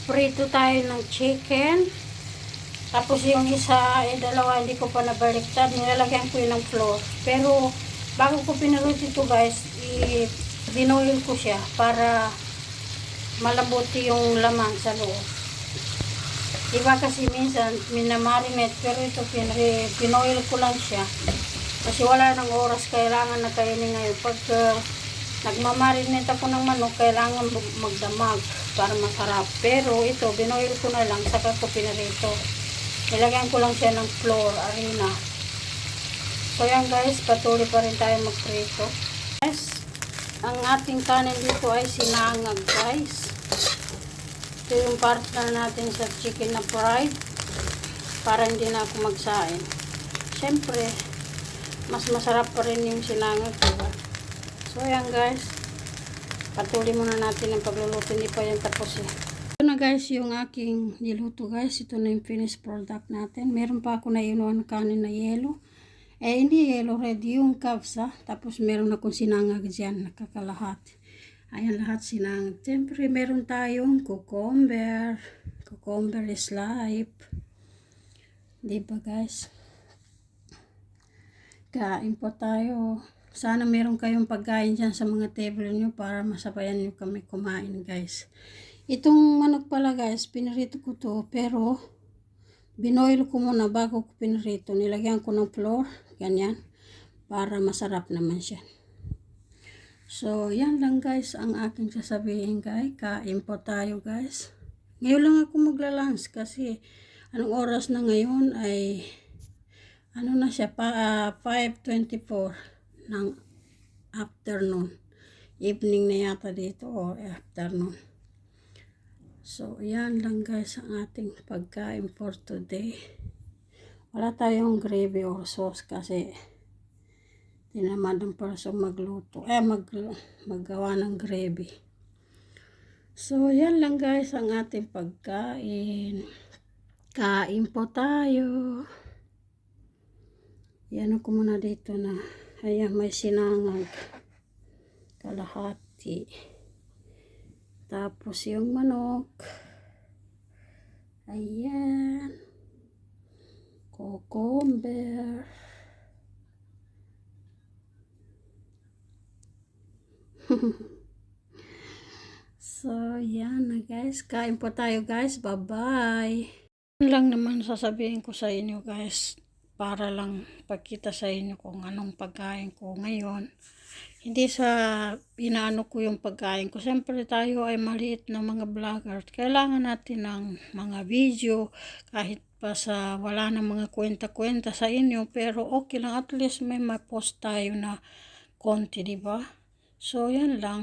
Magprito tayo ng chicken. Tapos yung isa, dalawa, hindi ko pa nabaliktad. Nilalagyan ko yun ng flour. Pero, bago ko pinaluto ito guys, binoil ko siya para malabuti yung laman sa loob. Iba kasi minsan, minamarinate, pero ito, pinoil ko lang siya. Kasi wala nang oras, kailangan na kainin ngayon. Pag nagmamarinate ako ng manok, kailangan magdamag para masarap. Pero ito, binoil ko na lang, saka ko pinarito. Nilagyan ko lang siya ng flour, harina. So yan guys, patuloy pa rin tayo magprito. Guys, ang ating kanin dito ay sinangag guys. Ito yung partner natin sa chicken na fried. Para hindi na ako magsain. Siyempre, mas masarap pa rin yung sinangag, diba? So yan guys, patuloy muna natin ang pagluluto, hindi pa yan tapos eh. Ito na guys yung aking niluto guys, ito na yung finished product natin. Meron pa ako na inuan kanin na yellow. Hindi yellow, red yung kabsa. Tapos meron akong sinangag dyan, nakakalahat. Ayan lahat sinangag. Siyempre meron tayong cucumber is life. Diba guys? Kain po tayo. Sana meron kayong pagkain dyan sa mga table nyo para masabayan nyo kami kumain guys. Itong manok pala guys, pinirito ko to pero binoil ko muna bago ko pinirito. Nilagyan ko ng flour, ganyan, para masarap naman siya. So yan lang guys ang aking sasabihin guys. Kain po tayo guys. Ngayon lang ako magla-lunch kasi anong oras na ngayon ay ano na siya, 5:24 ng afternoon. Evening na yata dito o afternoon. So, yan lang guys ang ating pagkain for today. Wala tayong gravy or sauce kasi tinamad ang person magluto. Maggawa ng gravy. So, yan lang guys ang ating pagkain. Kain po tayo. Yan ako muna dito na. Ayan, may sinangag. Kalahati. Tapos yung manok. Ayan. Cucumber. So, yan na guys. Kain po tayo guys. Bye-bye. Yan lang naman sasabihin ko sa inyo guys. Para lang pagkita sa inyo kung anong pagkain ko ngayon. Hindi sa inaano ko yung pagkain ko. Siyempre tayo ay maliit na mga vlogger. Kailangan natin ng mga video kahit pa sa wala na mga kwenta-kwenta sa inyo. Pero okay lang, at least may ma-post tayo na konti, diba? So yan lang.